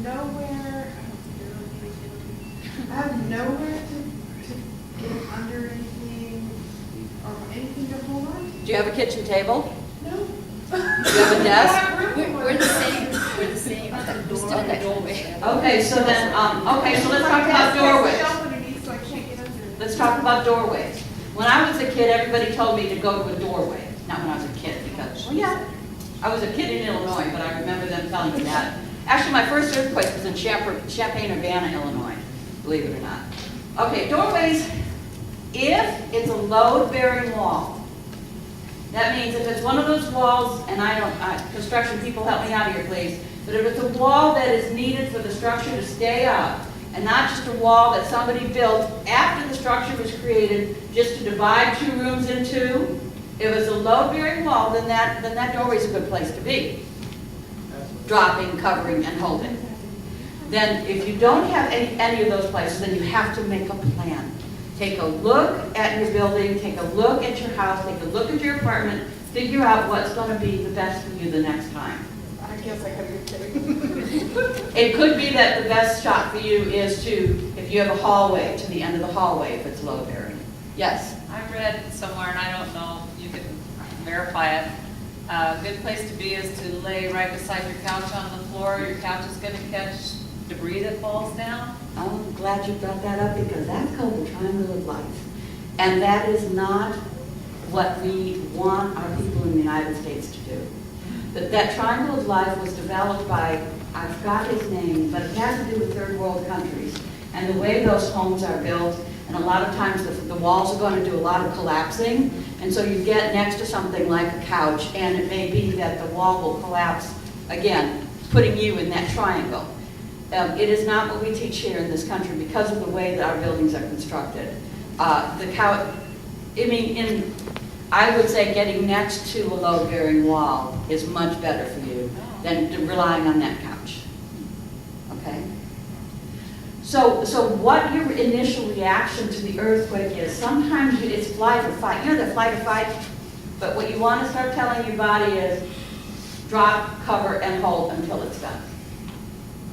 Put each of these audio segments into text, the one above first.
nowhere, I have nowhere to get under anything or anything to hold on to. Do you have a kitchen table? No. Do you have a desk? We're the same, we're the same. We still got doorway. Okay, so then, okay, so let's talk about doorways. So I can't get under it. Let's talk about doorways. When I was a kid, everybody told me to go to a doorway. Not when I was a kid, because, well, yeah, I was a kid in Illinois, but I remember them telling me that. Actually, my first earthquake was in Champaign-Urbana, Illinois, believe it or not. Okay, doorways, if it's a load-bearing wall, that means if it's one of those walls, and construction people help me out here, please, but if it's a wall that is needed for the structure to stay up, and not just a wall that somebody built after the structure was created, just to divide two rooms into, if it's a load-bearing wall, then that doorway is a good place to be. Dropping, covering, and holding. Then if you don't have any of those places, then you have to make a plan. Take a look at your building, take a look at your house, take a look at your apartment, figure out what's going to be the best for you the next time. I guess I could be kidding. It could be that the best shot for you is if you have a hallway, to the end of the hallway if it's load bearing. Yes? I read somewhere, and I don't know, you can verify it. A good place to be is to lay right beside your couch on the floor. Your couch is going to catch debris that falls down. I'm glad you brought that up because that's called the triangle of life. And that is not what we want our people in the United States to do. That triangle of life was developed by, I forgot his name, but it has to do with third world countries. And the way those homes are built, and a lot of times the walls are going to do a lot of collapsing. And so you get next to something like a couch, and it may be that the wall will collapse, again, putting you in that triangle. It is not what we teach here in this country because of the way that our buildings are constructed. The couch, I would say getting next to a load-bearing wall is much better for you than relying on that couch. Okay? So what your initial reaction to the earthquake is, sometimes it's flight or fight. You know the flight or fight? But what you want to start telling your body is drop, cover, and hold until it's done.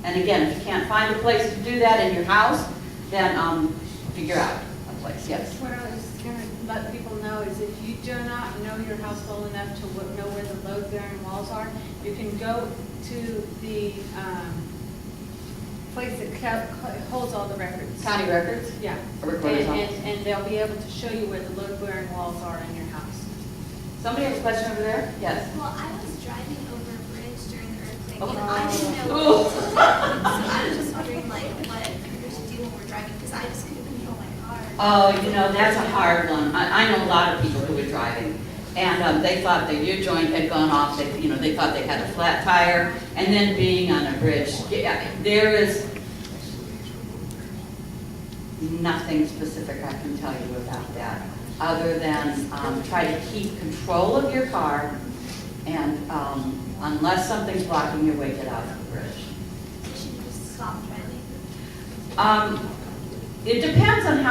And again, if you can't find a place to do that in your house, then figure out a place. Yes? What I was going to let people know is if you do not know your house well enough to know where the load-bearing walls are, you can go to the place that holds all the records. County records? Yeah. A recorder's office. And they'll be able to show you where the load-bearing walls are in your house. Somebody has a question over there? Yes? Well, I was driving over a bridge during the earthquake, Oh. and I didn't know Oh. what to do. So I was just wondering, like, what we should do when we're driving, because I just couldn't control my car. Oh, that's a hard one. I know a lot of people who were driving, and they thought their U-joint had gone off. They thought they had a flat tire, and then being on a bridge. There is nothing specific I can tell you about that, other than try to keep control of your car, and unless something's blocking your way, get out of the bridge. So should we just stop driving? It depends on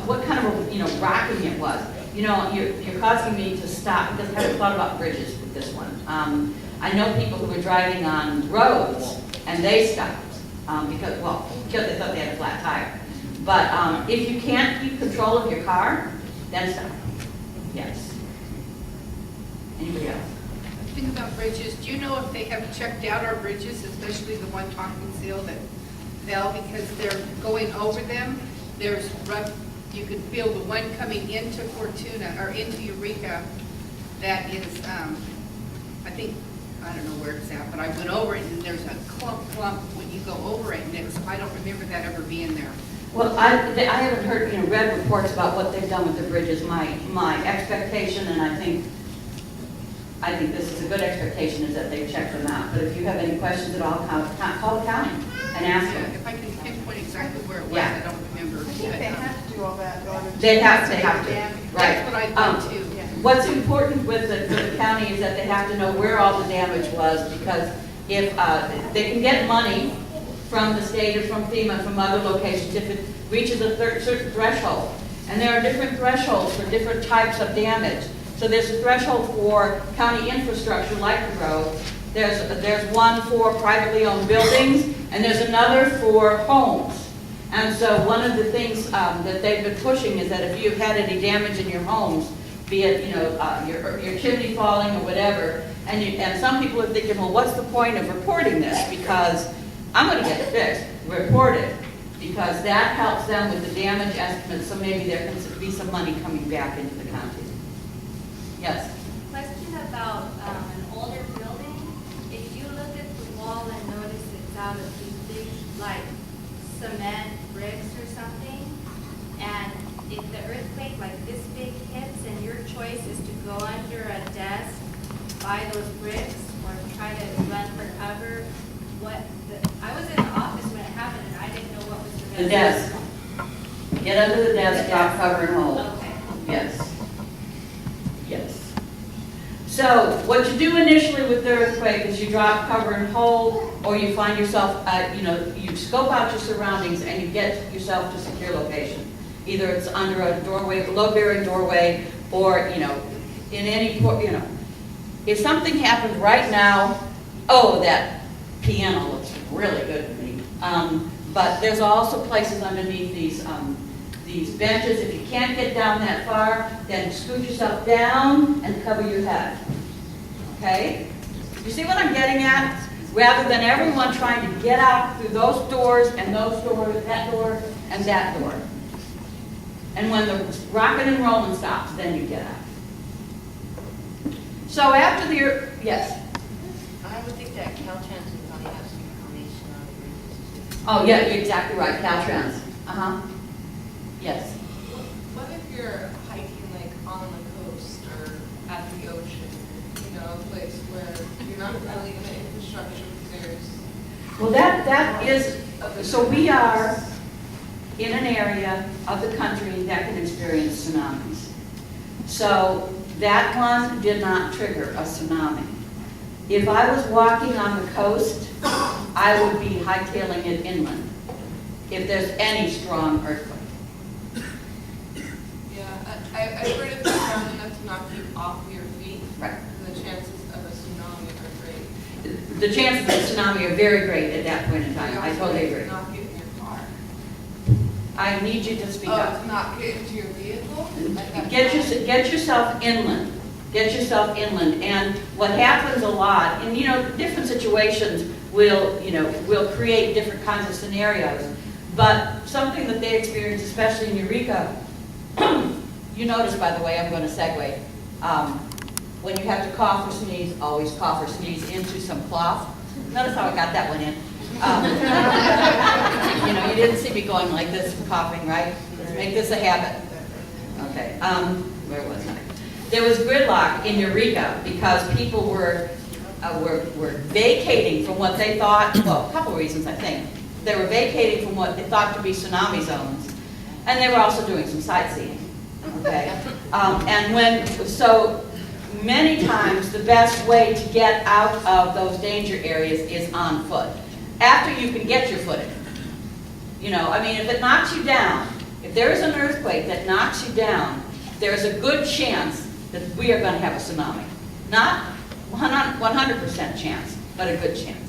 what kind of rocking it was. You're causing me to stop because I haven't thought about bridges with this one. I know people who were driving on roads and they stopped because they thought they had a flat tire. But if you can't keep control of your car, then stop. Yes. Anybody else? Think about bridges. Do you know if they have checked out our bridges, especially the one Tompkinsville that fell because they're going over them? There's rough. You can feel the one coming into Fortuna or into Eureka. That is, I don't know where it's at, but I went over it and there's a clump when you go over it, and I don't remember that ever being there. Well, I haven't heard, read reports about what they've done with the bridges. My expectation, and I think this is a good expectation, is that they've checked them out. But if you have any questions at all, call the county and ask them. If I can pinpoint exactly where it was, Yeah. I don't remember. I think they have to do all that. They have to, right. That's what I thought too. Yeah. What's important with the county is that they have to know where all the damage was, because if they can get money from the state or from FEMA, from other locations, if it reaches a certain threshold. And there are different thresholds for different types of damage. So there's a threshold for county infrastructure like the road, There's one for privately owned buildings, and there's another for homes. And so one of the things that they've been pushing is that if you've had any damage in your homes, be it, your chimney falling or whatever, and some people are thinking, well, what's the point of reporting this? Because I'm gonna get it fixed, report it, because that helps them with the damage estimate, so maybe there can be some money coming back into the county. Yes? Question about an older building. If you look at the wall and notice it's out of these big, like, cement bricks or something, and if the earthquake like this big hits and your choice is to go under a desk, buy those bricks, or try to run for cover, I was in the office when it happened and I didn't know what was the best. The desk. Get under the desk, drop, cover, and hold. Okay. Yes. Yes. So what you do initially with the earthquake is you drop, cover, and hold, or you find yourself, you scope out your surroundings and you get yourself to a secure location. Either it's under a doorway, load-bearing doorway, or, in any, if something happened right now, that piano looks really good to me. But there's also places underneath these benches. If you can't get down that far, then scoot yourself down and cover your head. Okay? You see what I'm getting at? Rather than everyone trying to get out through those doors and those doors, that door and that door. And when the rocking and rolling stops, then you get out. So after the, yes? I would think that Caltrans would probably have some information on the bridges too. Oh, yeah, you're exactly right, Caltrans. Yes. What if you're hiking like on the coast or at the ocean, a place where you're not really in the infrastructure because there's... Well, that is, so we are in an area of the country that can experience tsunamis. So that one did not trigger a tsunami. If I was walking on the coast, I would be hightailing it inland if there's any strong earthquake. Yeah, I've heard it's strong enough to knock you off your feet. Right. And the chances of a tsunami are great. The chances of tsunami are very great at that point in time. I totally agree. Not get in your car. I need you to speak up. To not get into your vehicle? Get yourself inland. Get yourself inland. And what happens a lot, and different situations will create different kinds of scenarios. But something that they experience, especially in Eureka, you notice, by the way, I'm going to segue. When you have to cough or sneeze, always cough or sneeze into some cloth. Notice how I got that one in. You didn't see me going like this and coughing, right? Let's make this a habit. Okay, where was I? There was gridlock in Eureka because people were vacating from what they thought, well, a couple of reasons, I think. They were vacating from what they thought to be tsunami zones, and they were also doing some sightseeing, okay? So many times the best way to get out of those danger areas is on foot. After you can get your footing. If it knocks you down, if there is an earthquake that knocks you down, there's a good chance that we are going to have a tsunami. Not 100% chance, but a good chance.